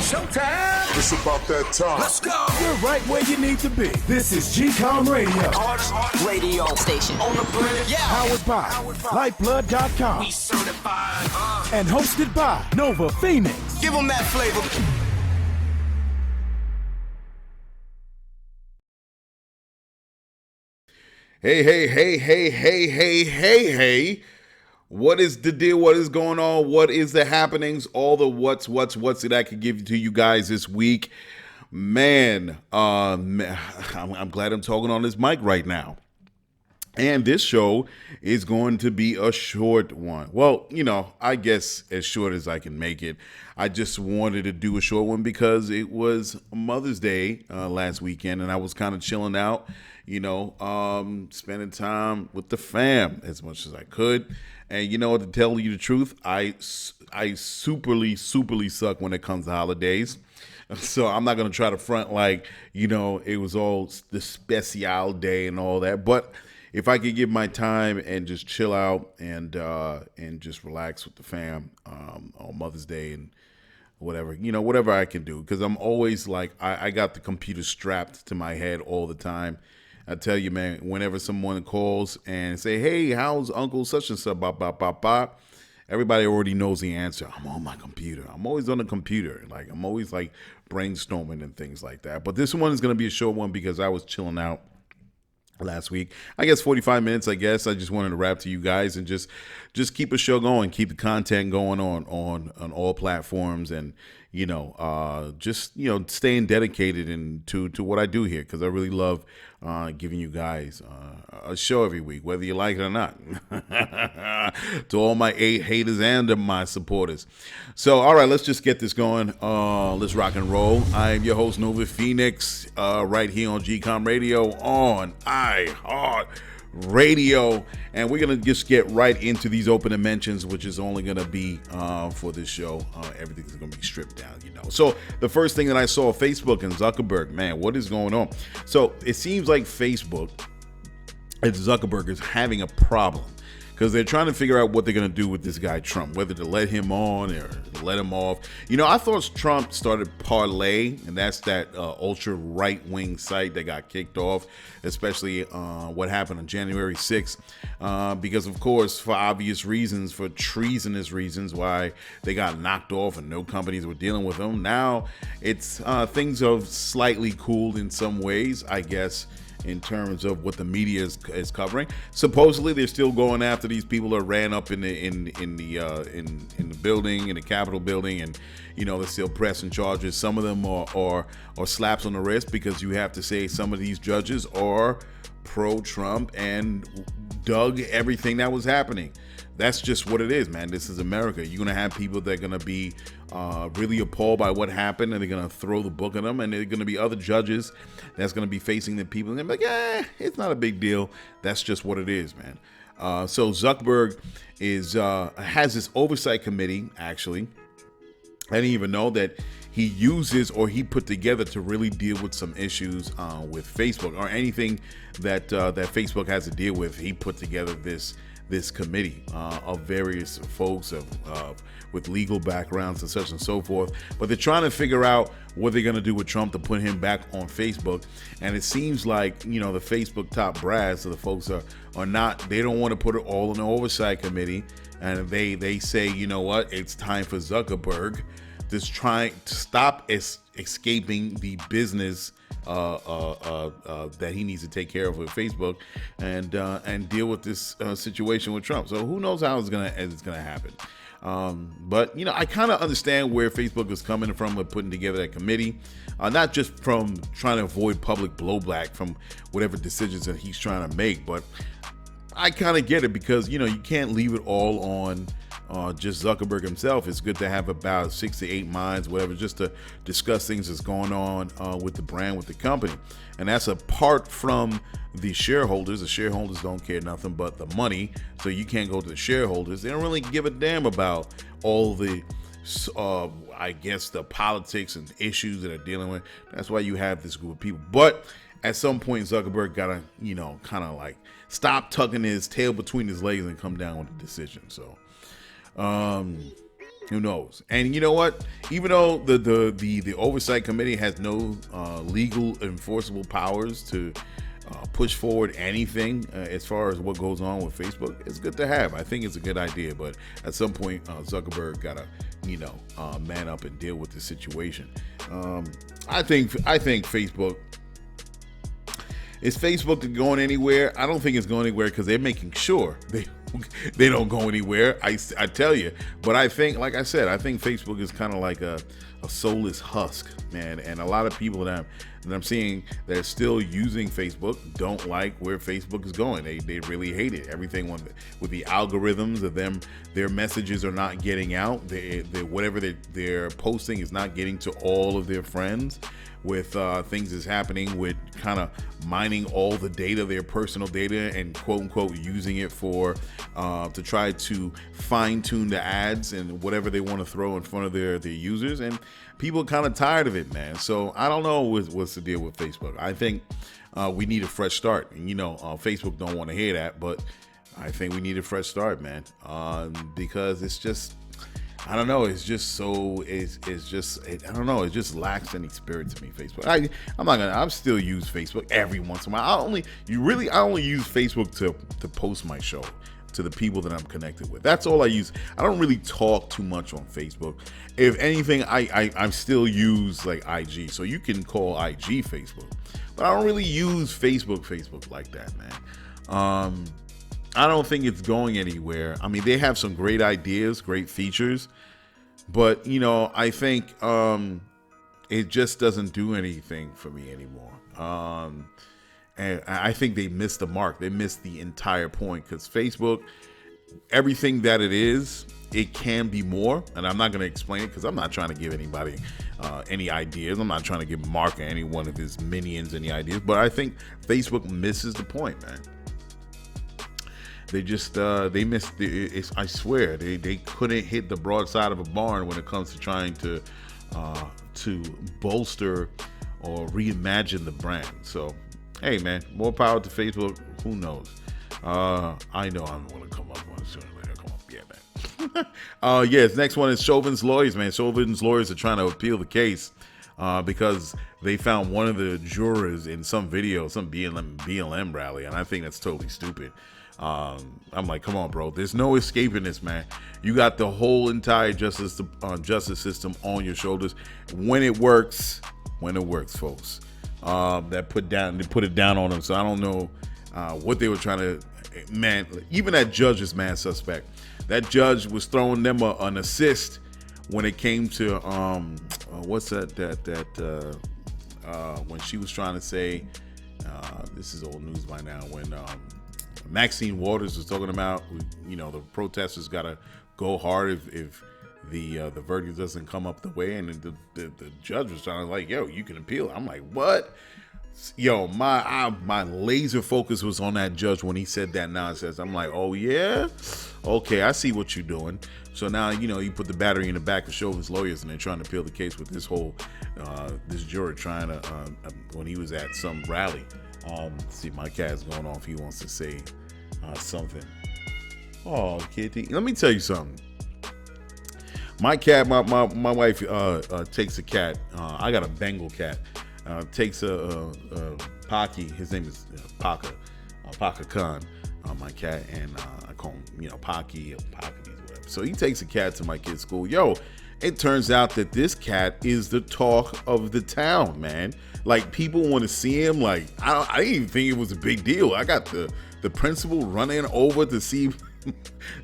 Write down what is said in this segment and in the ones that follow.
showtime. It's about that time. Let's go. You're right where you need to be. This is GCOM Radio. Hardest radio station on the planet. Yeah. Powered by Lyfeblood.com. We certified. And hosted by Nova Phoenix. Give them that flavor. Hey. What is the deal? What is going on? What is the happenings? All the what's that I could give to you guys this week. Man, I'm glad I'm talking on this mic right now. And this show is going to be a short one. Well, I guess as short as I can make it. I just wanted to do a short one because it was Mother's Day last weekend, and I was kind of chilling out, spending time with the fam as much as I could. And to tell you the truth, I superly suck when it comes to holidays. So I'm not going to try to front like, it was all the special day and all that. But if I could give my time and just chill out and just relax with the fam on Mother's Day and whatever I can do. Because I'm always like, I got the computer strapped to my head all the time. I tell you, man, whenever someone calls and say, hey, how's Uncle such and such, everybody already knows the answer. I'm on my computer. I'm always on the computer. Like, I'm always like brainstorming and things like that. But this one is going to be a short one because I was chilling out last week. I guess 45 minutes, I guess. I just wanted to rap to you guys and just keep a show going, keep the content going on all platforms and, staying dedicated and to what I do here because I really love giving you guys a show every week, whether you like it or not. To all my haters and my supporters. So, all right, let's just get this going. Let's rock and roll. I am your host, Nova Phoenix, right here on GCOM Radio on iHeartRadio. And we're going to just get right into these opening mentions, which is only going to be for this show. Everything's going to be stripped down, So the first thing that I saw, Facebook and Zuckerberg, man, what is going on? So it seems like Facebook and Zuckerberg is having a problem because they're trying to figure out what they're going to do with this guy, Trump, whether to let him on or let him off. I thought Trump started Parlay, and that's that ultra right-wing site that got kicked off, especially what happened on January 6th, because, of course, for obvious reasons, for treasonous reasons, why they got knocked off and no companies were dealing with them. Now, it's things have slightly cooled in some ways, I guess, in terms of what the media is covering. Supposedly, they're still going after these people that ran up in the building, in the Capitol building, and they're still pressing charges. Some of them are slaps on the wrist because you have to say some of these judges are pro-Trump and dug everything that was happening. That's just what it is, man. This is America. You're going to have people that are going to be really appalled by what happened, and they're going to throw the book at them, and there are going to be other judges that's going to be facing the people, and they're like, it's not a big deal. That's just what it is, man. So Zuckerberg has this oversight committee, actually. I didn't even know that he uses or he put together to really deal with some issues with Facebook or anything that Facebook has to deal with. He put together this committee of various folks with legal backgrounds and such and so forth. But they're trying to figure out what they're going to do with Trump to put him back on Facebook. And it seems like, the Facebook top brass, so the folks are not, they don't want to put it all in the oversight committee. And they say, it's time for Zuckerberg to try to stop escaping the business that he needs to take care of with Facebook and deal with this situation with Trump. So who knows how it's gonna happen. But I kind of understand where Facebook is coming from with putting together that committee, not just from trying to avoid public blowback from whatever decisions that he's trying to make, but I kind of get it because you can't leave it all on just Zuckerberg himself. It's good to have about 6 to 8 minds, whatever, just to discuss things that's going on with the brand, with the company. And that's apart from the shareholders. The shareholders don't care nothing but the money, so you can't go to the shareholders. They don't really give a damn about all the I guess the politics and issues that are dealing with. That's why you have this group of people. But at some point, Zuckerberg gotta, kind of like stop tucking his tail between his legs and come down with a decision. So, Who knows? And you know what? Even though the oversight committee has no legal enforceable powers to push forward anything as far as what goes on with Facebook, it's good to have. I think it's a good idea, but at some point, Zuckerberg gotta, man up and deal with the situation. I think Facebook. Is Facebook going anywhere? I don't think it's going anywhere because they're making sure they don't go anywhere. I tell you. But I think, like I said, I think Facebook is kind of like a soulless husk, man. And a lot of people that I'm seeing that are still using Facebook don't like where Facebook is going. They really hate it. Everything with the algorithms of them, their messages are not getting out. Whatever they're posting is not getting to all of their friends. With things that's happening with kind of mining all the data, their personal data, and quote unquote using it for to try to fine tune the ads and whatever they want to throw in front of their users. And people are kind of tired of it, man. So I don't know what's the deal with Facebook. I think we need a fresh start. And Facebook don't want to hear that, but I think we need a fresh start, man, because it's just. I don't know. It's just so. I don't know. It just lacks any spirit to me. Facebook. I still use Facebook every once in a while. I only use Facebook to post my show to the people that I'm connected with. That's all I use. I don't really talk too much on Facebook. If anything, I still use like IG. So you can call IG Facebook, but I don't really use Facebook like that, man. I don't think it's going anywhere. I mean, they have some great ideas, great features, but I think it just doesn't do anything for me anymore. And I think they missed the mark. They missed the entire point because Facebook, everything that it is, it can be more. And I'm not going to explain it because I'm not trying to give anybody any ideas. I'm not trying to give Mark or any one of his minions any ideas. But I think Facebook misses the point, man. They just they missed I swear they couldn't hit the broadside of a barn when it comes to trying to bolster or reimagine the brand. So hey, man, more power to Facebook. Who knows? I know I'm going to come up on it sooner or later. Come on, yeah, man. Yes, next one is Chauvin's lawyers, man. Chauvin's lawyers are trying to appeal the case because they found one of the jurors in some video, some BLM rally, and I think that's totally stupid. I'm like, come on, bro. There's no escaping this, man. You got the whole entire justice system on your shoulders. When it works, folks. They put it down on them. So I don't know what they were trying to. Man, even that judge is mad suspect. That judge was throwing them an assist when it came to what's that when she was trying to say this is old news by now when. Maxine Waters was talking about, the protesters got to go hard if the verdict doesn't come up the way, and the judge was trying to like, yo, you can appeal. I'm like, what? Yo, my laser focus was on that judge when he said that nonsense. I'm like, oh yeah, okay, I see what you're doing. So now you put the battery in the back of Chauvin's lawyers, and they're trying to appeal the case with this whole this juror trying to when he was at some rally. See, my cat's going off. He wants to say something. Oh, kitty. Let me tell you something. My cat, my wife takes a cat. I got a Bengal cat. Takes a Pocky. His name is Paka Khan. My cat, and I call him, Pocky or Pocky, whatever. So he takes a cat to my kid's school. Yo, it turns out that this cat is the talk of the town, man. Like, people want to see him. Like, I didn't even think it was a big deal. I got the principal running over to see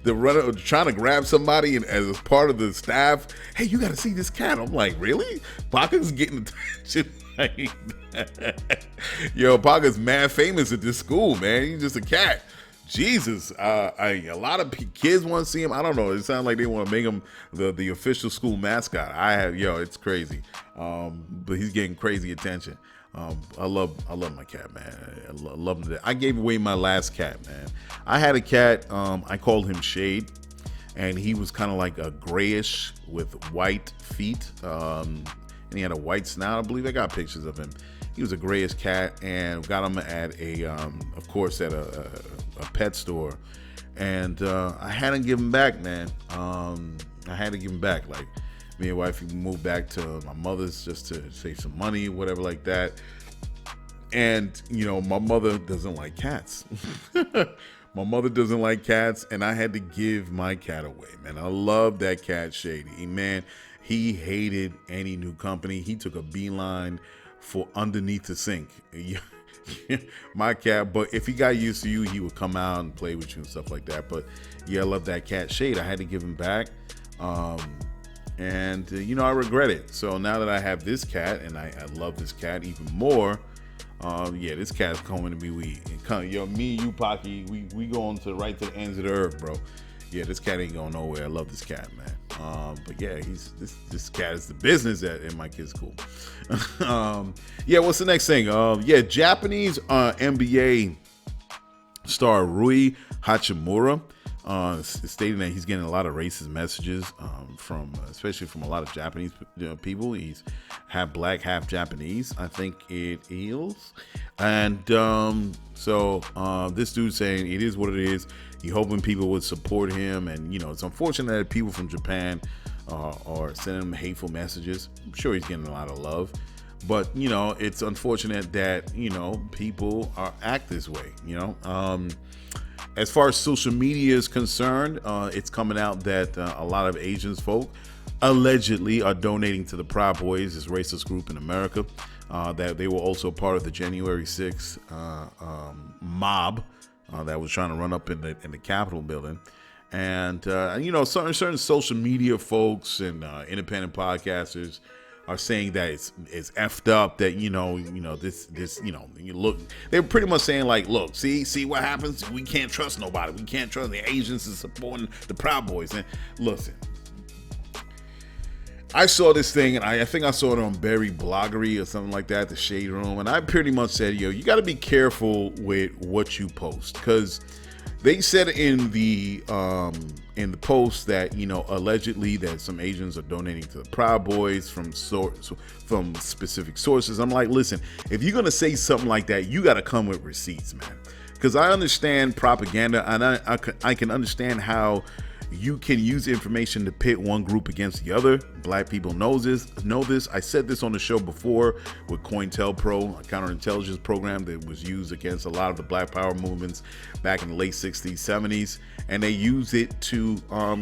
the runner trying to grab somebody, and as part of the staff, hey, you got to see this cat. I'm like, really? Parker's getting attention like that. Yo, Parker's mad famous at this school, man. He's just a cat. Jesus, a lot of kids want to see him. I don't know. It sounds like they want to make him the official school mascot. It's crazy. But he's getting crazy attention. I love my cat, man. I love him. I gave away my last cat, man. I had a cat. I called him Shade, and he was kind of like a grayish with white feet. And he had a white snout. I believe I got pictures of him. He was a grayish cat, and got him at of course, at a pet store. And I had him give him back, man. I had to give him back. Like, me and wife moved back to my mother's just to save some money, whatever like that. And, you know, my mother doesn't like cats. My mother doesn't like cats, and I had to give my cat away, man. I love that cat, Shady. Man, he hated any new company. He took a beeline for underneath the sink. My cat, but if he got used to you, he would come out and play with you and stuff like that. But yeah, I love that cat, Shade. I had to give him back. And you know, I regret it. So now that I have this cat, and I love this cat even more, yeah, this cat's coming to me. Yo, me, you, Pocky, we going to right to the ends of the earth, bro. Yeah, this cat ain't going nowhere. I love this cat, man. But yeah, this cat is the business and my kid's cool. Yeah, what's the next thing? Yeah, Japanese NBA star Rui Hachimura stating that he's getting a lot of racist messages especially from a lot of Japanese people. He's half black, half Japanese, I think it is. And so this dude saying it is what it is. He hoping people would support him, and you know, it's unfortunate that people from Japan are sending him hateful messages. I'm sure he's getting a lot of love, but you know, it's unfortunate that, you know, people act this way, you know. As far as social media is concerned, it's coming out that a lot of Asian folk allegedly are donating to the Proud Boys, this racist group in America, that they were also part of the January 6th mob that was trying to run up in the Capitol building. And you know, certain social media folks and independent podcasters are saying that it's effed up, that you know this you know, you look, they're pretty much saying like, look, see what happens, we can't trust nobody, we can't trust the Asians is supporting the Proud Boys. And listen, I saw this thing, and I think I saw it on Barry Bloggery or something like that, the Shade Room, and I pretty much said, yo, you got to be careful with what you post, because they said in the post that, you know, allegedly that some Asians are donating to the Proud Boys from specific sources. I'm like, listen, if you're gonna say something like that, you got to come with receipts, man. Because I understand propaganda, and I can understand how you can use information to pit one group against the other. Black people know this. I said this on the show before with COINTELPRO, a counterintelligence program that was used against a lot of the Black Power movements back in the late 60s, 70s. And they use it to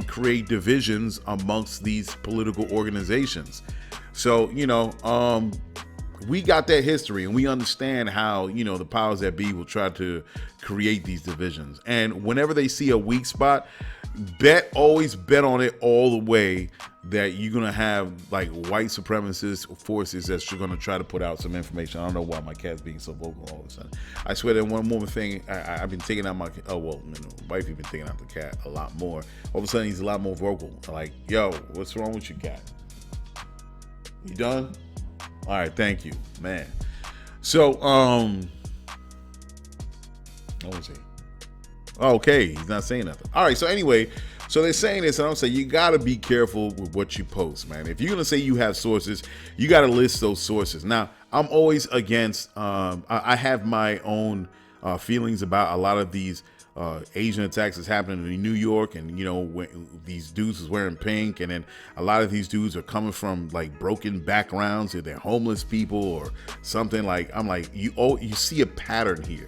create divisions amongst these political organizations. So, you know, we got that history, and we understand how, you know, the powers that be will try to create these divisions. And whenever they see a weak spot, always bet on it all the way that you're gonna have like white supremacist forces that you're gonna try to put out some information. I don't know why my cat's being so vocal all of a sudden. I swear that one more thing, I've been taking out my wife, been taking out the cat a lot more. All of a sudden he's a lot more vocal. Like, yo, what's wrong with your cat? You done? All right, thank you, man. So what was he? Okay, he's not saying nothing. All right, so anyway, so they're saying this, and I'm saying you got to be careful with what you post, man. If you're going to say you have sources, you got to list those sources. Now, I'm always against, I have my own feelings about a lot of these Asian attacks that's happening in New York, and you know, when these dudes is wearing pink, and then a lot of these dudes are coming from like broken backgrounds, or they're homeless people or something. Like, I'm like, you see a pattern here.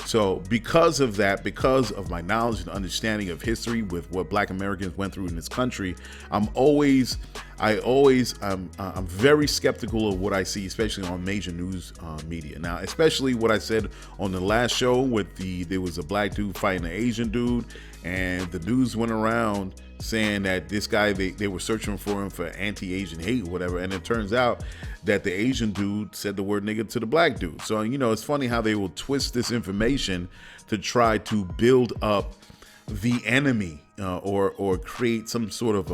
So because of that, because of my knowledge and understanding of history with what Black Americans went through in this country, I'm very skeptical of what I see, especially on major news media. Now, especially what I said on the last show with there was a black dude fighting an Asian dude, and the news went around saying that this guy, they were searching for him for anti-Asian hate or whatever, and it turns out that the Asian dude said the word nigga to the black dude. So, you know, it's funny how they will twist this information to try to build up the enemy or create some sort of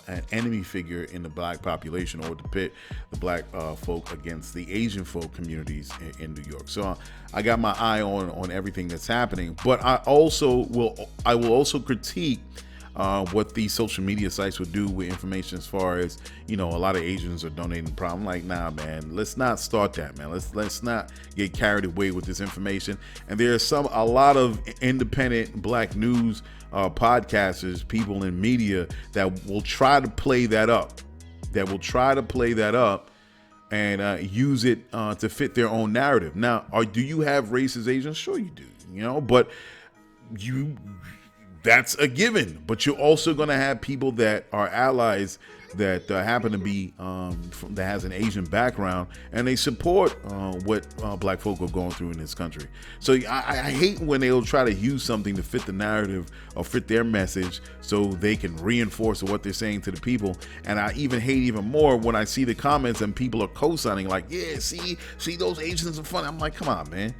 an enemy figure in the black population, or to pit the black folk against the Asian folk communities in New York. So I got my eye on everything that's happening, but I will also critique what these social media sites would do with information as far as, a lot of Asians are donating the problem. Like, nah, man, let's not start that, man. Let's not get carried away with this information. And there are a lot of independent black news podcasters, people in media that will try to play that up. And use it to fit their own narrative. Now, do you have racist Asians? Sure you do, but that's a given. But you're also going to have people that are allies that happen to be that has an Asian background, and they support what black folk are going through in this country. So I hate when they'll try to use something to fit the narrative or fit their message so they can reinforce what they're saying to the people. And I even hate even more when I see the comments and people are co-signing like, yeah, see those Asians are funny. I'm like, come on, man.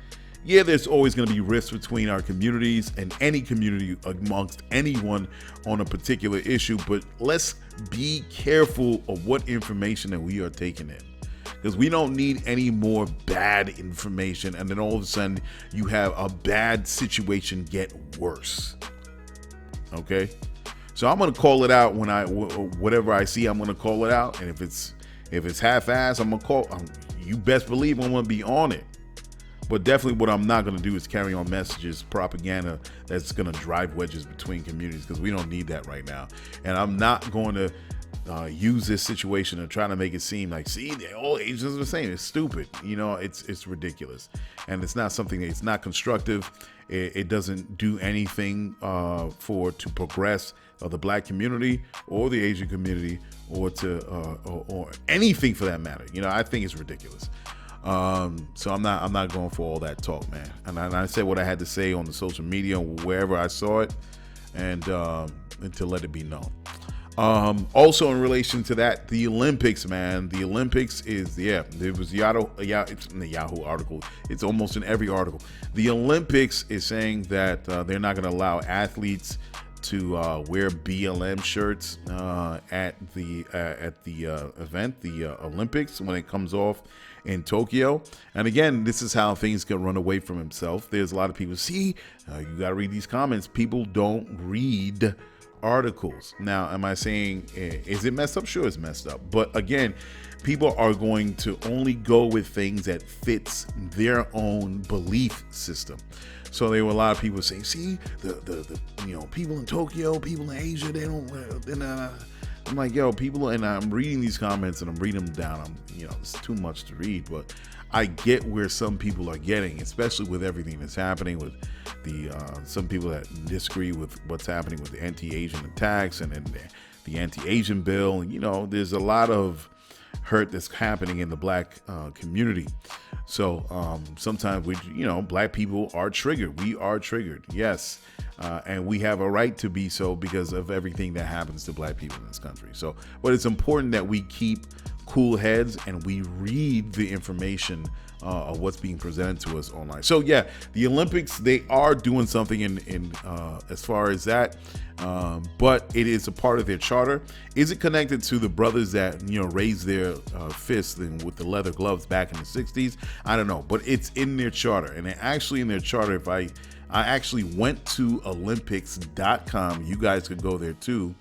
Yeah, there's always going to be rifts between our communities and any community amongst anyone on a particular issue, but let's be careful of what information that we are taking in, because we don't need any more bad information, and then all of a sudden you have a bad situation get worse. Okay, so I'm going to call it out when whatever I see, I'm going to call it out, and if it's half-assed, I'm going to call. You best believe I'm going to be on it. But definitely what I'm not going to do is carry on messages, propaganda that's going to drive wedges between communities, because we don't need that right now. And I'm not going to use this situation and try to make it seem like, see, all Asians are the same. It's stupid. It's ridiculous. And it's not something it's not constructive. It doesn't do anything to progress the black community or the Asian community or anything for that matter. I think it's ridiculous. So I'm not going for all that talk, man. And I said what I had to say on the social media, wherever I saw it, and to let it be known. Also in relation to that, the Olympics, man. The Olympics is, there was it's in the Yahoo article. It's almost in every article. The Olympics is saying that they're not going to allow athletes to wear BLM shirts at the event, the Olympics, when it comes off in Tokyo. And again, this is how things can run away from himself. There's a lot of people, you got to read these comments. People don't read articles. Now, am I saying, is it messed up? Sure, it's messed up. But again, people are going to only go with things that fits their own belief system. So there were a lot of people saying, see, the people in Tokyo, people in Asia, they don't, I'm like, yo, people, and I'm reading these comments and I'm reading them down. It's too much to read, but I get where some people are getting, especially with everything that's happening with some people that disagree with what's happening with the anti-Asian attacks and then the anti-Asian bill. And, there's a lot of hurt that's happening in the black community. So sometimes black people are triggered. We are triggered. Yes. And we have a right to be so because of everything that happens to black people in this country. So, but it's important that we keep cool heads and we read the information of what's being presented to us online. So yeah, the Olympics, they are doing something in as far as that, but it is a part of their charter. Is it connected to the brothers that raised their fists with the leather gloves back in the 60s? I don't know, but it's in their charter. And actually in their charter, if I actually went to Olympics.com, you guys could go there too,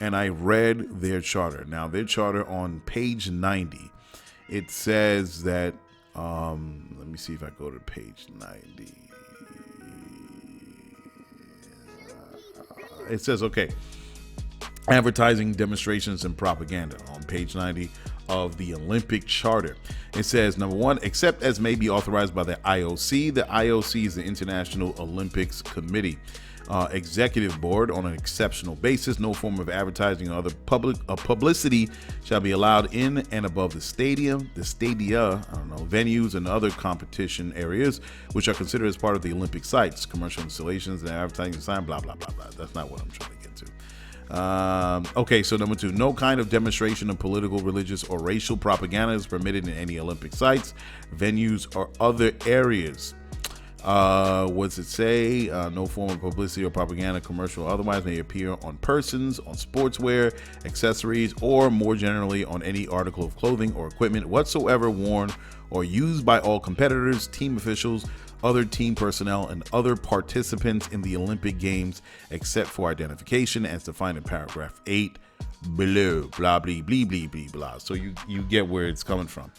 and I read their charter. Now, their charter on page 90, it says that, let me see if I go to page 90. It says, okay, advertising, demonstrations, and propaganda on page 90 of the Olympic Charter. It says, number one, except as may be authorized by the IOC. The IOC is the International Olympics Committee. Executive board, on an exceptional basis, no form of advertising or other publicity shall be allowed in and above the stadia, venues and other competition areas which are considered as part of the Olympic sites, commercial installations and advertising sign, blah, blah, blah, blah. That's not what I'm trying to get to. Okay, so number two, no kind of demonstration of political, religious, or racial propaganda is permitted in any Olympic sites, venues, or other areas. What's it say? No form of publicity or propaganda, commercial or otherwise, may appear on persons, on sportswear, accessories, or more generally on any article of clothing or equipment whatsoever worn or used by all competitors, team officials, other team personnel, and other participants in the Olympic Games, except for identification as defined in paragraph 8 below. Blah, blah, blah, blah, blah, blah. So you get where it's coming from.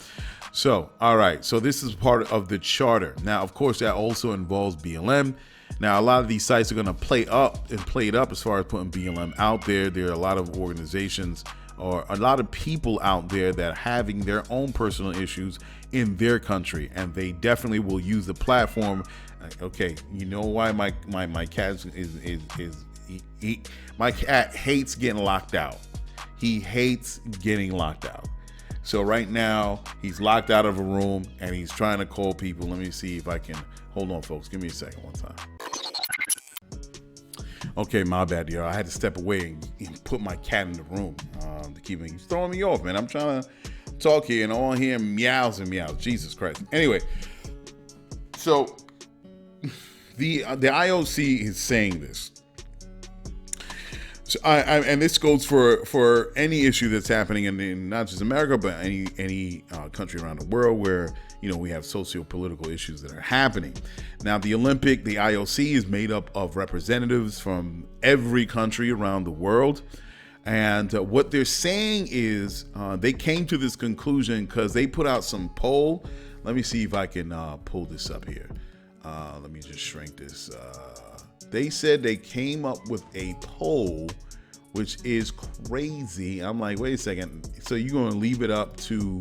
So, all right. So this is part of the charter. Now, of course, that also involves BLM. Now, a lot of these sites are going to play it up as far as putting BLM out there. There are a lot of organizations or a lot of people out there that are having their own personal issues in their country, and they definitely will use the platform. Okay, you know why my cat my cat hates getting locked out. He hates getting locked out. So right now he's locked out of a room and he's trying to call people. Let me see if I can hold on, folks. Give me a second one time. Okay, my bad, y'all. I had to step away and put my cat in the room to keep him. He's throwing me off, man. I'm trying to talk here and all hear meows and meows. Jesus Christ. Anyway, so the IOC is saying this. So and this goes for any issue that's happening in not just America, but any country around the world where, you know, we have socio-political issues that are happening. Now, the IOC is made up of representatives from every country around the world. And what they're saying is they came to this conclusion because they put out some poll. Let me see if I can pull this up here. Let me just shrink this. They said they came up with a poll, which is crazy. I'm like, wait a second. So you're going to leave it up to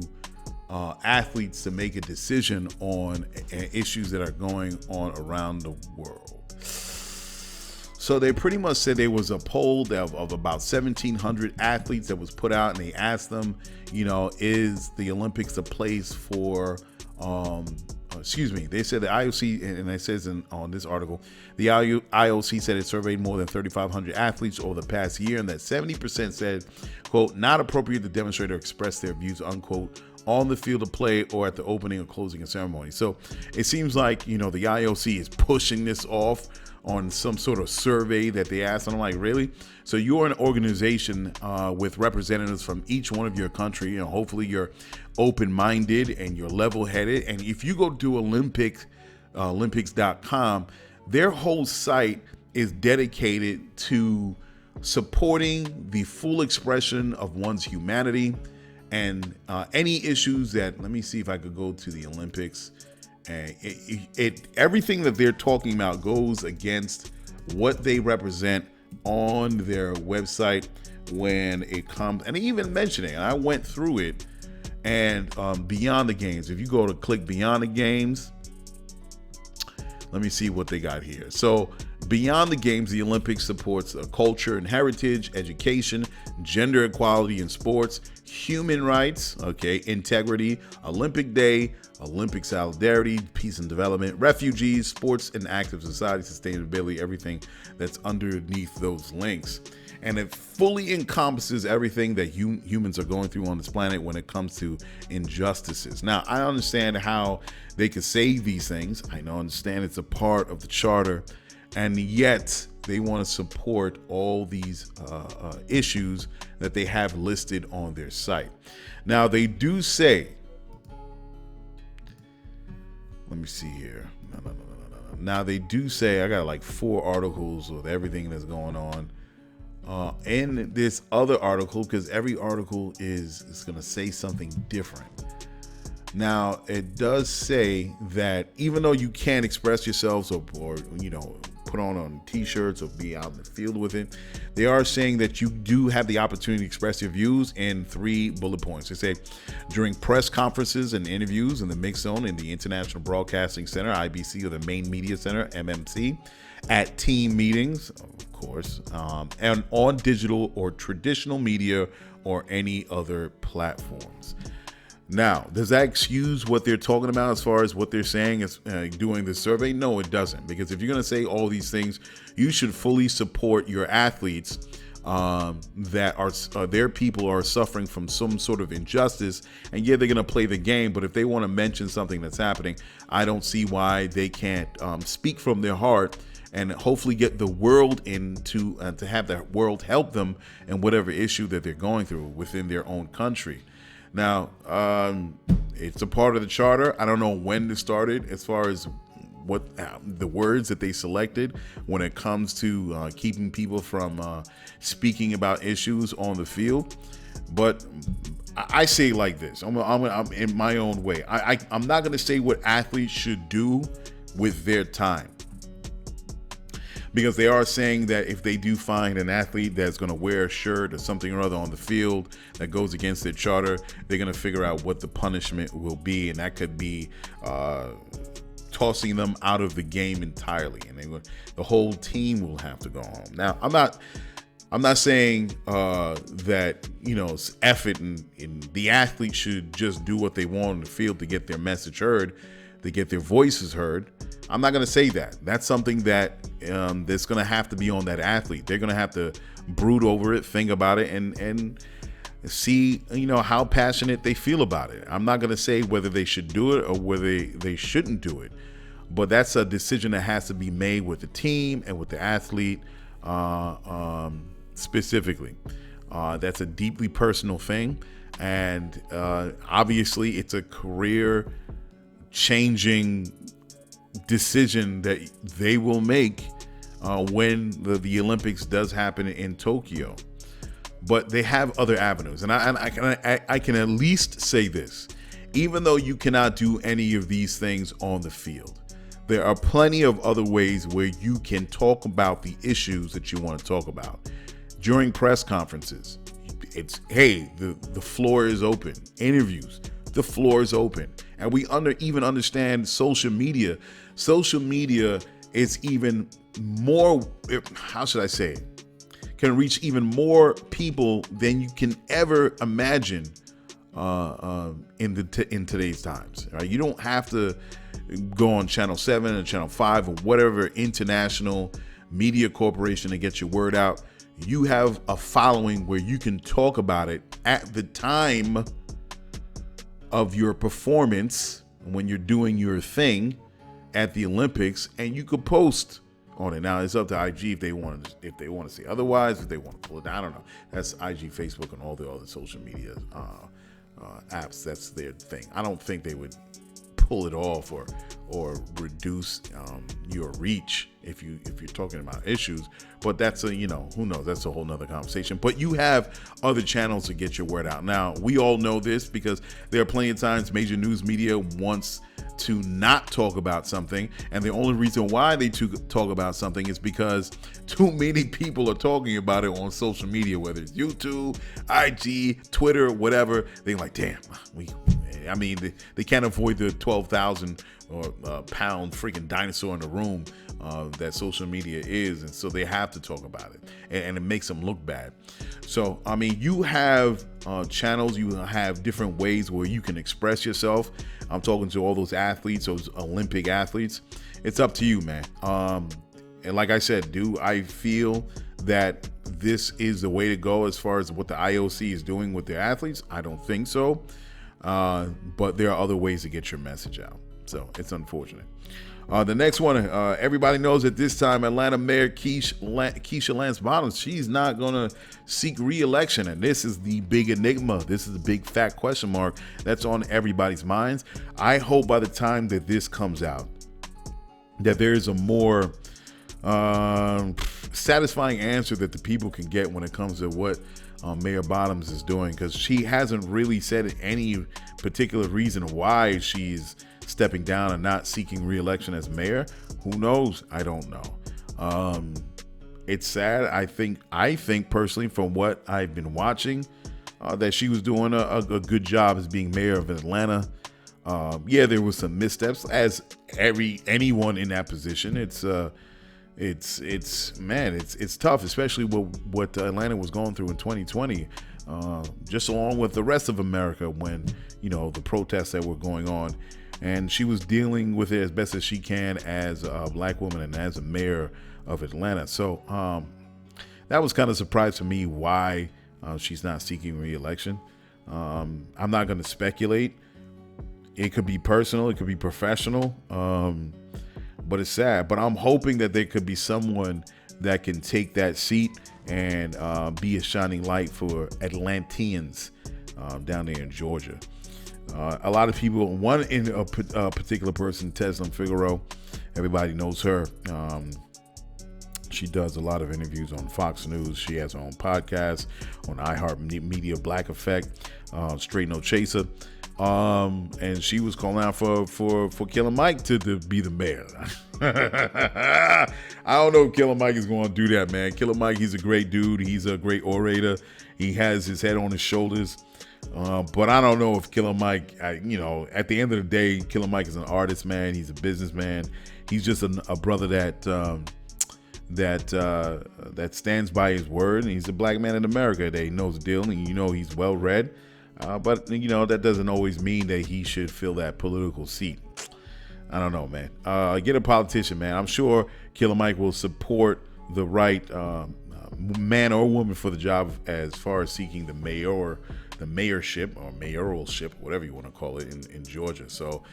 athletes to make a decision on issues that are going on around the world? So they pretty much said there was a poll of about 1,700 athletes that was put out, and they asked them, you know, is the Olympics a place for they said the IOC, and it says on this article, the IOC said it surveyed more than 3,500 athletes over the past year, and that 70% said, quote, not appropriate to demonstrate or express their views, unquote, on the field of play or at the opening or closing of ceremony. So it seems like, you know, the IOC is pushing this off on some sort of survey that they asked. And I'm like, really? So you're an organization with representatives from each one of your country. You know, hopefully you're open-minded and you're level-headed. And if you go to Olympics.com, their whole site is dedicated to supporting the full expression of one's humanity and any issues that, let me see if I could go to the Olympics. And everything that they're talking about goes against what they represent on their website when it comes, and they even mention it. And I went through it, and Beyond the Games. If you go to click Beyond the Games, let me see what they got here. So Beyond the Games, the Olympics supports culture and heritage, education, gender equality in sports, human rights, integrity, Olympic Day, Olympic solidarity, peace and development, refugees, sports and active society, sustainability, everything that's underneath those links. And it fully encompasses everything that humans are going through on this planet when it comes to injustices. Now, I understand how they could say these things. I understand it's a part of the charter, and yet they want to support all these issues that they have listed on their site. Now, they do say, let me see here. No. Now, they do say, I got like 4 articles with everything that's going on in this other article, because every article is going to say something different. Now, it does say that even though you can't express yourselves or you know, put on t-shirts or be out in the field with it, they are saying that you do have the opportunity to express your views in 3 bullet points. They say during press conferences and interviews in the mix zone in the International Broadcasting Center, IBC, or the Main Media Center, MMC, at team meetings, of course, and on digital or traditional media or any other platforms. Now, does that excuse what they're talking about as far as what they're saying is doing this survey? No, it doesn't. Because if you're going to say all these things, you should fully support your athletes that are their people are suffering from some sort of injustice, and yeah, they're going to play the game, but if they want to mention something that's happening, I don't see why they can't speak from their heart and hopefully get the world into to have the world help them in whatever issue that they're going through within their own country. Now, it's a part of the charter. I don't know when this started as far as what the words that they selected when it comes to keeping people from speaking about issues on the field. But I say it like this. I'm in my own way. I'm not going to say what athletes should do with their time, because they are saying that if they do find an athlete that's going to wear a shirt or something or other on the field that goes against their charter, they're going to figure out what the punishment will be, and that could be tossing them out of the game entirely, and the whole team will have to go home. Now, I'm not saying that, you know, effort and the athletes should just do what they want on the field to get their message heard, to get their voices heard. I'm not going to say that. That's something that that's going to have to be on that athlete. They're going to have to brood over it, think about it, and see, you know, how passionate they feel about it. I'm not going to say whether they should do it or whether they shouldn't do it, but that's a decision that has to be made with the team and with the athlete specifically. That's a deeply personal thing, and obviously it's a career changing decision that they will make when the Olympics does happen in Tokyo. But they have other avenues, and I can at least say this: even though you cannot do any of these things on the field, there are plenty of other ways where you can talk about the issues that you want to talk about. During press conferences, it's, hey, the floor is open. Interviews, the floor is open. And we even understand social media. Social media is even more, how should I say it? Can reach even more people than you can ever imagine in today's times. Right? You don't have to go on Channel 7 or Channel 5 or whatever international media corporation to get your word out. You have a following where you can talk about it at the time of your performance when you're doing your thing at the Olympics, and you could post on it. Now it's up to IG if they want to see otherwise, if they want to pull it down. I don't know. That's IG, Facebook, and all the other social media apps. That's their thing. I don't think they would pull it off or reduce your reach if you're talking about issues. But that's who knows, that's a whole nother conversation. But you have other channels to get your word out. Now, we all know this because there are plenty of times major news media wants to not talk about something, and the only reason why they talk about something is because too many people are talking about it on social media, whether it's YouTube, IG, Twitter, whatever. They're like, damn, they can't avoid the 12,000 pound freaking dinosaur in the room that social media is, and so they have to talk about it, and it makes them look bad. So I mean, you have channels, you have different ways where you can express yourself. I'm talking to all those athletes, those Olympic athletes. It's up to you, man. And like I said, do I feel that this is the way to go as far as what the IOC is doing with their athletes? I don't think so. But there are other ways to get your message out. So it's unfortunate. The next one, everybody knows at this time, Atlanta Mayor Keisha Lance Bottoms, she's not going to seek re-election. And this is the big enigma. This is the big fat question mark that's on everybody's minds. I hope by the time that this comes out, that there's a more satisfying answer that the people can get when it comes to what Mayor Bottoms is doing, because she hasn't really said any particular reason why she's stepping down and not seeking re-election as mayor. Who knows? I don't know. It's sad. I think personally, from what I've been watching, that she was doing a good job as being mayor of Atlanta. Yeah, there was some missteps, as anyone in that position. It's tough, especially what Atlanta was going through in 2020, just along with the rest of America when, the protests that were going on. And she was dealing with it as best as she can as a black woman and as a mayor of Atlanta. So that was kind of surprised for me why she's not seeking re-election. I'm not going to speculate. It could be personal, it could be professional, but it's sad. But I'm hoping that there could be someone that can take that seat and be a shining light for Atlanteans down there in Georgia. A lot of people, one in a particular person, Tesla Figaro, everybody knows her. She does a lot of interviews on Fox News. She has her own podcast on iHeartRadio, Black Effect, Straight No Chaser. And she was calling out for Killer Mike to be the mayor. I don't know if Killer Mike is going to do that, man. Killer Mike, he's a great dude. He's a great orator. He has his head on his shoulders. But I don't know if Killer Mike, at the end of the day, Killer Mike is an artist, man. He's a businessman. He's just a brother that stands by his word. And he's a black man in America that knows the deal, and he's well read. But that doesn't always mean that he should fill that political seat. I don't know, man. Get a politician, man. I'm sure Killer Mike will support the right man or woman for the job as far as seeking the mayorship or mayoralship, whatever you want to call it, in Georgia. So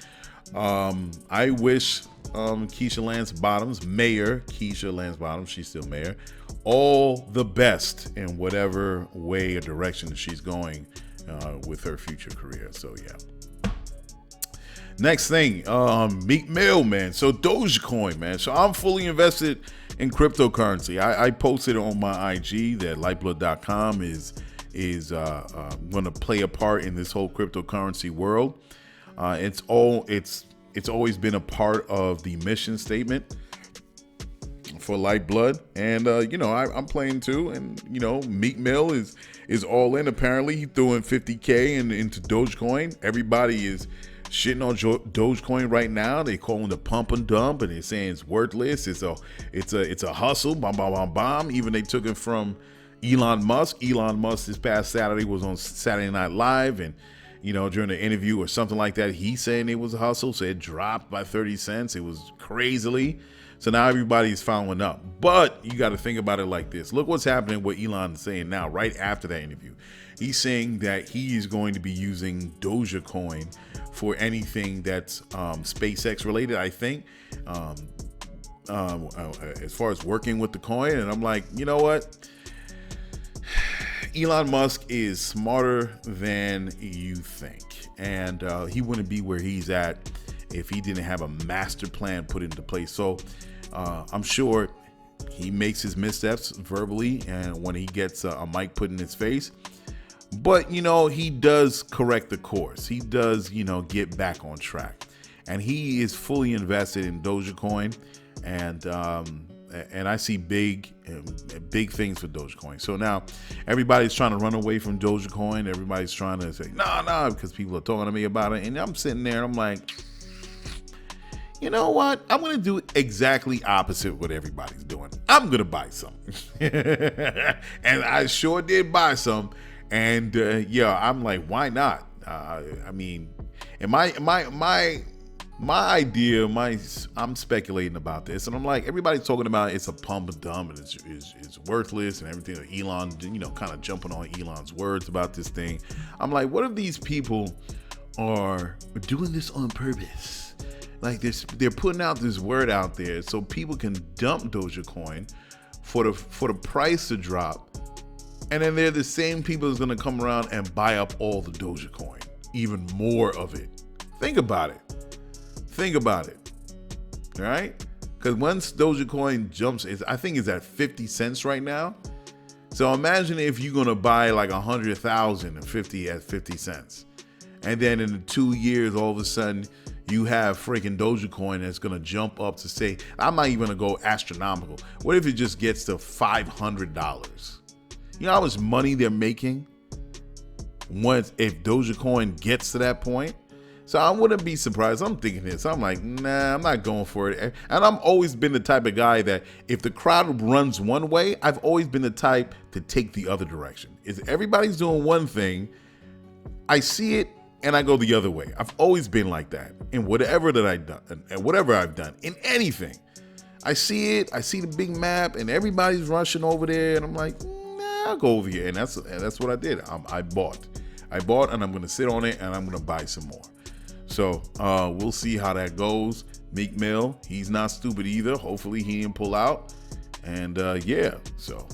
I wish Keisha Lance Bottoms, she's still mayor, all the best in whatever way or direction she's going with her future career. So yeah. Next thing, Meek Mill, man. So Dogecoin, man. So I'm fully invested in cryptocurrency. I posted on my IG that Lyfeblood.com is going to play a part in this whole cryptocurrency world. It's always been a part of the mission statement for Lyfeblood, and I'm playing too. And Meek Mill is all in. Apparently, he threw in $50K into Dogecoin. Everybody is shitting on Dogecoin right now. They call it the pump and dump, and they're saying it's worthless. It's a hustle. Bomb, bomb, bomb, bomb. Even they took it from Elon Musk. Elon Musk this past Saturday was on Saturday Night Live, and during the interview or something like that, he's saying it was a hustle. So it dropped by 30 cents. It was crazily. So now everybody's following up. But you got to think about it like this. Look what's happening, what Elon is saying now, right after that interview. He's saying that he is going to be using Dogecoin for anything that's SpaceX related, I think, as far as working with the coin. And I'm like, you know what? Elon Musk is smarter than you think. And he wouldn't be where he's at if he didn't have a master plan put into place. So I'm sure he makes his missteps verbally and when he gets a mic put in his face. But, he does correct the course. He does, get back on track. And he is fully invested in Dogecoin. And I see big things for Dogecoin. So now everybody's trying to run away from Dogecoin. Everybody's trying to say, no, because people are talking to me about it. And I'm sitting there and I'm like, you know what? I'm going to do exactly opposite what everybody's doing. I'm going to buy some. And I sure did buy some. And I'm like, why not? And my idea, I'm speculating about this, and I'm like, everybody's talking about it's a pump and dump, and it's worthless and everything. Elon, kind of jumping on Elon's words about this thing. I'm like, what if these people are doing this on purpose? Like they're putting out this word out there so people can dump Dogecoin for the price to drop, and then they're the same people that's gonna come around and buy up all the Dogecoin, even more of it. Think about it. All right? Because once Dogecoin jumps, I think it's at 50 cents right now. So imagine if you're going to buy like 100,000 and 50 at 50 cents. And then in 2 years, all of a sudden, you have freaking Dogecoin that's going to jump up to say, I'm not even going to go astronomical. What if it just gets to $500? You know how much money they're making if Dogecoin gets to that point? So I wouldn't be surprised. I'm thinking this. I'm like, nah, I'm not going for it. And I've always been the type of guy that if the crowd runs one way, I've always been the type to take the other direction. If everybody's doing one thing, I see it and I go the other way. I've always been like that in whatever that I've done, and whatever I've done in anything. I see it. I see the big map, and everybody's rushing over there, and I'm like, nah, I'll go over here, and that's what I did. I bought, and I'm gonna sit on it, and I'm gonna buy some more. So we'll see how that goes. Meek Mill, he's not stupid either. Hopefully he didn't pull out, and yeah. So,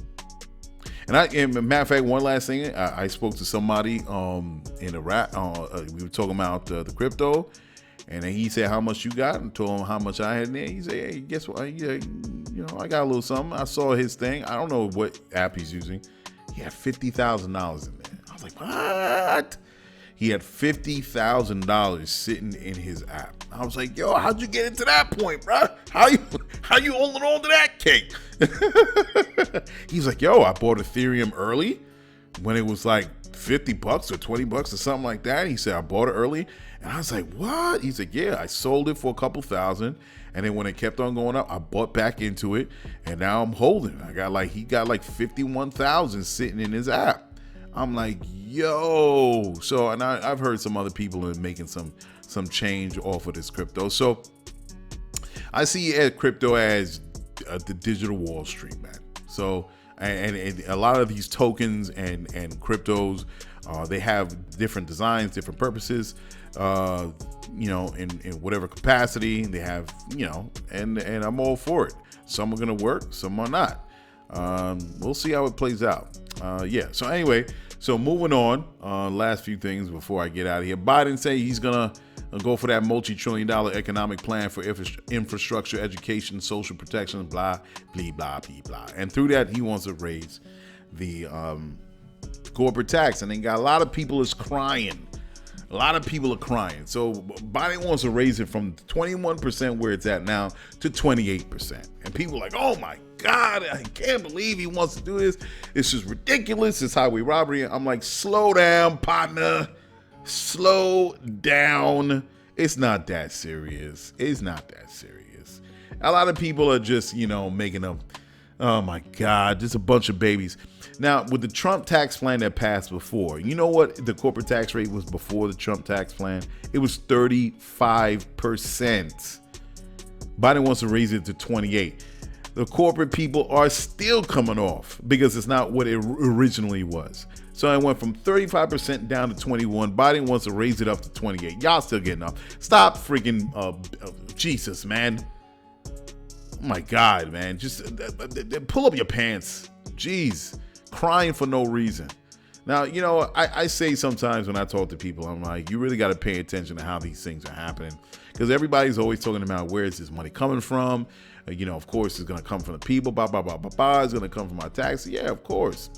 and matter of fact, one last thing, I spoke to somebody in a rap. We were talking about the crypto. And then he said, how much you got? And told him how much I had in there. He said, hey, guess what? Yeah, I got a little something. I saw his thing. I don't know what app he's using. He had $50,000 in there. I was like, what? He had $50,000 sitting in his app. I was like, yo, how'd you get into that point, bro? How you holding on to that cake? He's like, yo, I bought Ethereum early when it was like $50 or $20 or something like that. He said, I bought it early. And I was like, what? He's like, yeah, I sold it for a couple thousand. And then when it kept on going up, I bought back into it. And now I'm holding it. He got like 51,000 sitting in his app. I'm like, yo. So, and I've heard some other people are making some change off of this crypto. So I see crypto as the digital Wall Street, man. So, and a lot of these tokens and cryptos, they have different designs, different purposes. In whatever capacity they have, and I'm all for it. Some are going to work, some are not. We'll see how it plays out. So anyway, so moving on, last few things before I get out of here. Biden say he's going to go for that multi-trillion-dollar economic plan for infrastructure, education, social protection, blah, blah, blah, blah, blah. And through that, he wants to raise the corporate tax. And then got a lot of people is crying. A lot of people are crying. So Biden wants to raise it from 21% where it's at now to 28%. And people are like, oh my God, I can't believe he wants to do this. This is ridiculous. It's highway robbery. I'm like, slow down, partner. Slow down. It's not that serious. It's not that serious. A lot of people are just, making up, oh my God, just a bunch of babies. Now, with the Trump tax plan that passed before, you know what the corporate tax rate was before the Trump tax plan? It was 35%. Biden wants to raise it to 28%. The corporate people are still coming off because it's not what it originally was. So it went from 35% down to 21%. Biden wants to raise it up to 28%. Y'all still getting up. Stop freaking Jesus, man. Oh my God, man. Just pull up your pants. Jeez. Crying for no reason. Now, I say sometimes when I talk to people, I'm like, you really got to pay attention to how these things are happening, because everybody's always talking about where is this money coming from. Of course, it's going to come from the people. Blah, blah, blah, blah, blah. It's going to come from our taxes. Yeah, of course.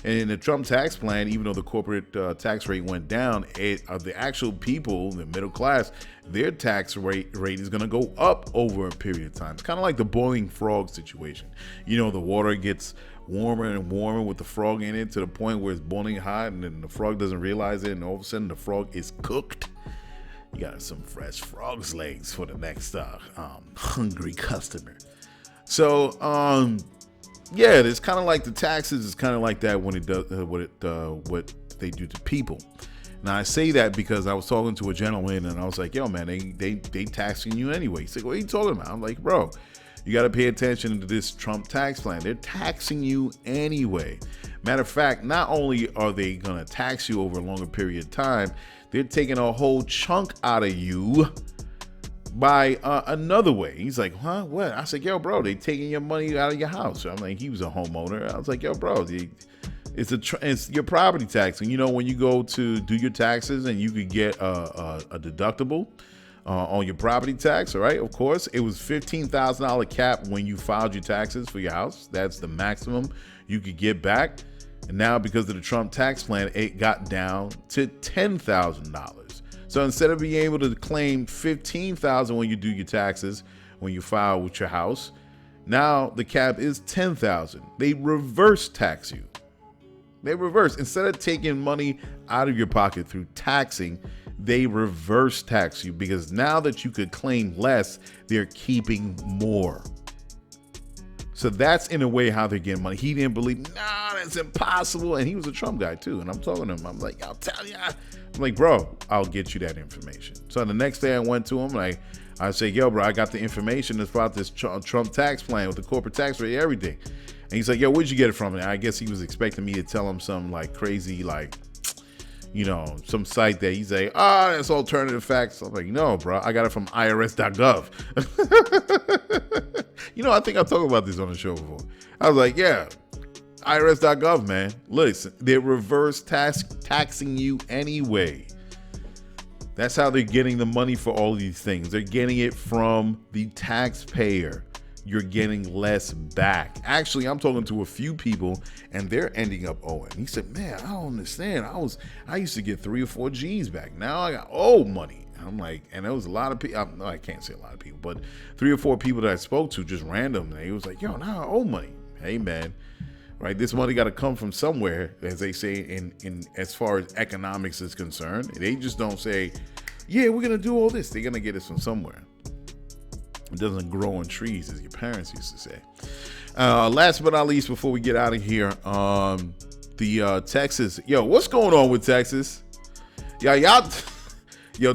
And in the Trump tax plan, even though the corporate tax rate went down, the actual people, the middle class, their tax rate is going to go up over a period of time. It's kind of like the boiling frog situation. The water gets warmer and warmer with the frog in it to the point where it's boiling hot, and then the frog doesn't realize it, and all of a sudden the frog is cooked. You got some fresh frog's legs for the next hungry customer. So yeah, it's kind of like the taxes is kind of like that when it does what they do to people. Now I say that because I was talking to a gentleman and I was like, yo man, they taxing you anyway. He's like, what are you talking about? I'm like, bro, you got to pay attention to this Trump tax plan. They're taxing you anyway. Matter of fact, not only are they going to tax you over a longer period of time, they're taking a whole chunk out of you by another way. He's like, huh? What? I said, yo, bro, they taking your money out of your house. I'm like, he was a homeowner. I was like, yo, bro, it's your property tax. And when you go to do your taxes and you could get a deductible on your property tax, all right? Of course, it was $15,000 cap when you filed your taxes for your house. That's the maximum you could get back. And now because of the Trump tax plan, it got down to $10,000. So instead of being able to claim $15,000 when you do your taxes, when you file with your house, now the cap is $10,000. They reverse tax you. They reverse. Instead of taking money out of your pocket through taxing, they reverse tax you, because now that you could claim less, they're keeping more. So that's in a way how they're getting money. He didn't believe, nah, it's impossible. And he was a Trump guy too. And I'm talking to him. I'm like, I'll tell you. I'm like, bro, I'll get you that information. So the next day I went to him, like, I say, yo, bro, I got the information about this Trump tax plan with the corporate tax rate, everything. And he's like, yo, where'd you get it from? And I guess he was expecting me to tell him some like crazy, like, you know, some site that he's like, that's alternative facts. I'm like, no, bro, I got it from irs.gov. You know, I think I talked about this on the show before. I was like, yeah, irs.gov, man. Listen, they're reverse taxing you anyway. That's how they're getting the money for all of these things. They're getting it from the taxpayer. You're getting less back. Actually, I'm talking to a few people and they're ending up owing. He said, man, I don't understand. I used to get 3 or 4 G's back. Now I got owe money. I'm like, and there was a lot of people. No, I can't say a lot of people, but 3 or 4 people that I spoke to just random. And he was like, yo, now I owe money. Hey, man. Right, this money got to come from somewhere, as they say in as far as economics is concerned. They just don't say, yeah, we're gonna do all this. They're gonna get it from somewhere. It doesn't grow on trees, as your parents used to say. Last but not least, before we get out of here, the Texas. Yo, what's going on with Texas? Y'all,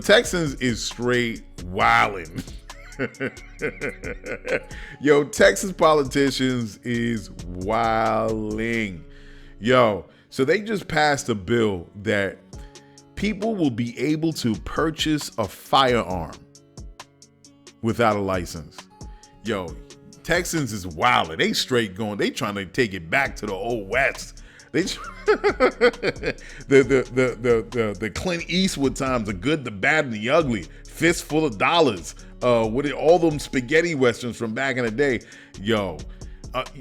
Texans is straight wilding. Yo, Texas politicians is wilding. Yo, so they just passed a bill that people will be able to purchase a firearm without a license. Yo, Texans is wilding. They straight going. They trying to take it back to the old West. They the Clint Eastwood times, the good, the bad, and the ugly. Fistful of dollars. With all them spaghetti westerns from back in the day. Yo,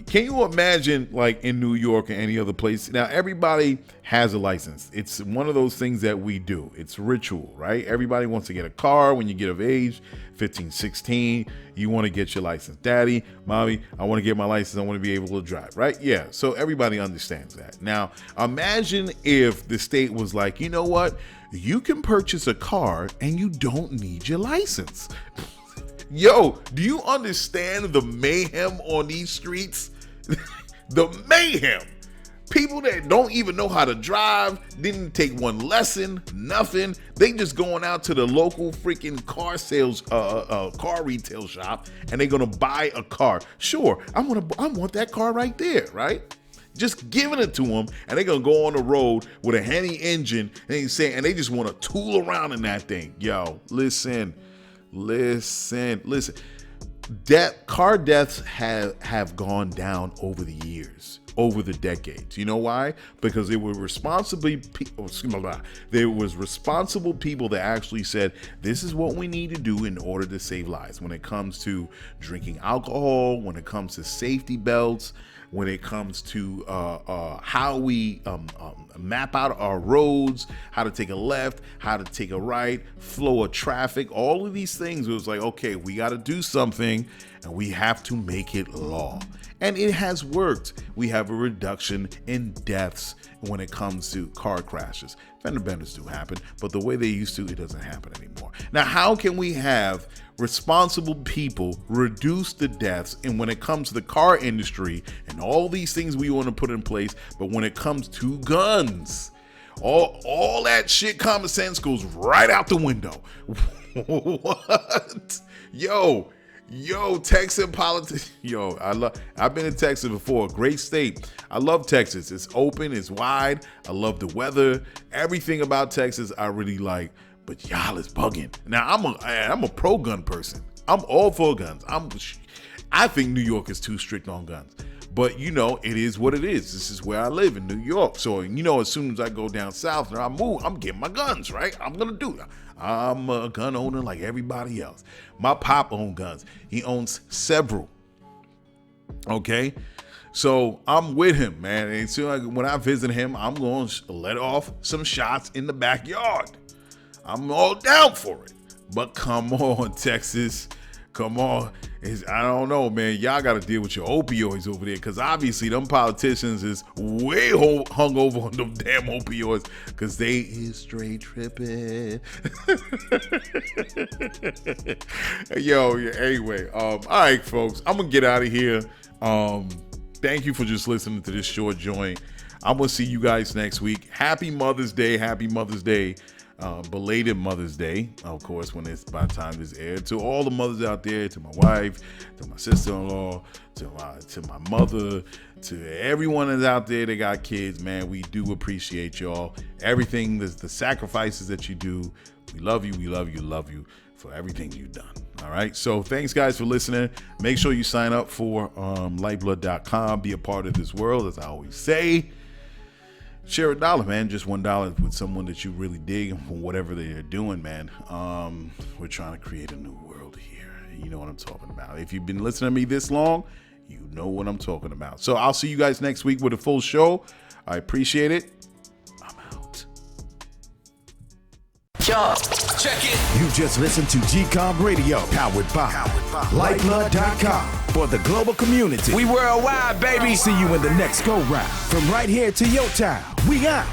can you imagine, like, in New York or any other place? Now, everybody has a license. It's one of those things that we do. It's ritual, right? Everybody wants to get a car when you get of age, 15, 16. You want to get your license. Daddy, mommy, I want to get my license. I want to be able to drive, right? Yeah, so everybody understands that. Now, imagine if the state was like, you know what? You can purchase a car and you don't need your license. Yo, do you understand the mayhem on these streets? The mayhem. People that don't even know how to drive, didn't take one lesson, nothing. They just going out to the local freaking car sales, car retail shop, and they're gonna buy a car. Sure, I want that car right there, right? Just giving it to them, and they're gonna go on the road with a Henny engine, and they just want to tool around in that thing. Yo, listen. Car deaths have gone down over the years, over the decades. You know why? Because there was responsible people that actually said, this is what we need to do in order to save lives. When it comes to drinking alcohol, when it comes to safety belts, when it comes to how we map out our roads, how to take a left, how to take a right, flow of traffic, all of these things. It was like, okay, we got to do something and we have to make it law. And it has worked. We have a reduction in deaths when it comes to car crashes. Fender benders do happen, but the way they used to, it doesn't happen anymore. Now, how can we have responsible people reduce the deaths, and when it comes to the car industry and all these things we want to put in place, but when it comes to guns, all that shit, common sense goes right out the window. What? Yo, Texas politics. Yo, I've been in Texas before. Great state. I love Texas. It's open, it's wide. I love the weather. Everything about Texas I really like. But y'all is bugging. Now, I'm a pro gun person. I'm all for guns. I think New York is too strict on guns. But, you know, it is what it is. This is where I live, in New York. So, you know, as soon as I go down south and I move, I'm getting my guns, right? I'm going to do that. I'm a gun owner like everybody else. My pop owns guns. He owns several. Okay? So I'm with him, man. And so when I visit him, I'm going to let off some shots in the backyard. I'm all down for it. But come on, Texas. Come on. I don't know, man. Y'all got to deal with your opioids over there, because obviously them politicians is way hung over on them damn opioids, because they is straight tripping. Yo, anyway. All right, folks. I'm going to get out of here. Thank you for just listening to this short joint. I'm going to see you guys next week. Happy Mother's Day. Belated Mother's Day, of course, by the time this aired. To all the mothers out there, to my wife, to my sister-in-law, to my mother, to everyone that's out there that got kids, man, we do appreciate y'all. Everything, the sacrifices that you do, we love you for everything you've done. All right, so thanks guys for listening. Make sure you sign up for Lyfeblood.com. Be a part of this world, as I always say. Share $1, man. Just $1 with someone that you really dig for whatever they're doing, man. We're trying to create a new world here. You know what I'm talking about. If you've been listening to me this long, you know what I'm talking about. So I'll see you guys next week with a full show. I appreciate it. I'm out. Check it. You just listened to GCOM Radio, powered by Lyfeblood.com for the global community. We worldwide, baby. See you in the next go round. From right here to your town, we out.